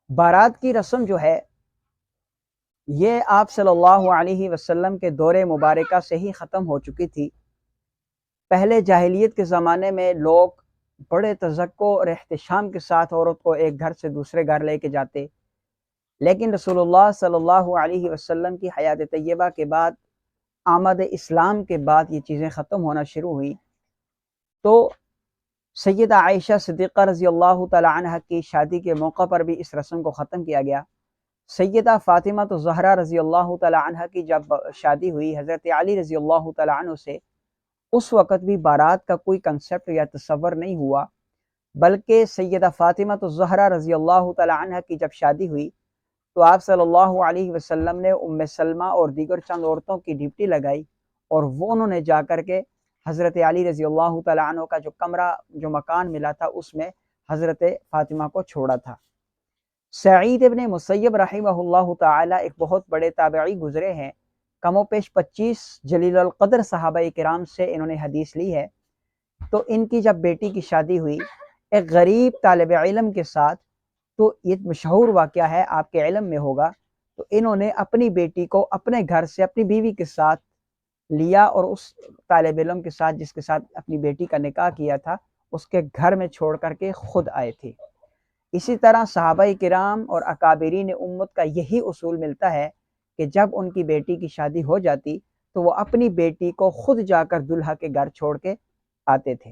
بارات کی رسم جو ہے یہ آپ صلی اللہ علیہ وسلم کے دور مبارکہ سے ہی ختم ہو چکی تھی۔ پہلے جاہلیت کے زمانے میں لوگ بڑے تذکر اور احتشام کے ساتھ عورت کو ایک گھر سے دوسرے گھر لے کے جاتے، لیکن رسول اللہ صلی اللہ علیہ وسلم کی حیات طیبہ کے بعد، آمد اسلام کے بعد یہ چیزیں ختم ہونا شروع ہوئی۔ تو سیدہ عائشہ صدیقہ رضی اللہ تعالی عنہ کی شادی کے موقع پر بھی اس رسم کو ختم کیا گیا۔ سیدہ فاطمہ الزہرا رضی اللہ تعالی عنہ کی جب شادی ہوئی حضرت علی رضی اللہ تعالی عنہ سے، اس وقت بھی بارات کا کوئی کنسپٹ یا تصور نہیں ہوا، بلکہ سیدہ فاطمہ الزہرا رضی اللہ تعالی عنہ کی جب شادی ہوئی تو آپ صلی اللہ علیہ وسلم نے ام سلمہ اور دیگر چند عورتوں کی ڈیوٹی لگائی، اور وہ انہوں نے جا کر کے حضرت علی رضی اللہ تعالی عنہ کا جو مکان ملا تھا اس میں حضرت فاطمہ کو چھوڑا تھا۔ سعید ابن مسیب رحمہ اللہ تعالی ایک بہت بڑے تابعی گزرے ہیں، کم و بیش 25 جلیل القدر صحابہ کرام سے انہوں نے حدیث لی ہے۔ تو ان کی جب بیٹی کی شادی ہوئی ایک غریب طالب علم کے ساتھ، تو یہ مشہور واقعہ ہے، آپ کے علم میں ہوگا، تو انہوں نے اپنی بیٹی کو اپنے گھر سے اپنی بیوی کے ساتھ لیا اور اس طالب علم کے ساتھ جس کے ساتھ اپنی بیٹی کا نکاح کیا تھا اس کے گھر میں چھوڑ کر کے خود آئے تھے۔ اسی طرح صحابہ کرام اور اکابرین امت کا یہی اصول ملتا ہے کہ جب ان کی بیٹی کی شادی ہو جاتی تو وہ اپنی بیٹی کو خود جا کر دلہا کے گھر چھوڑ کے آتے تھے۔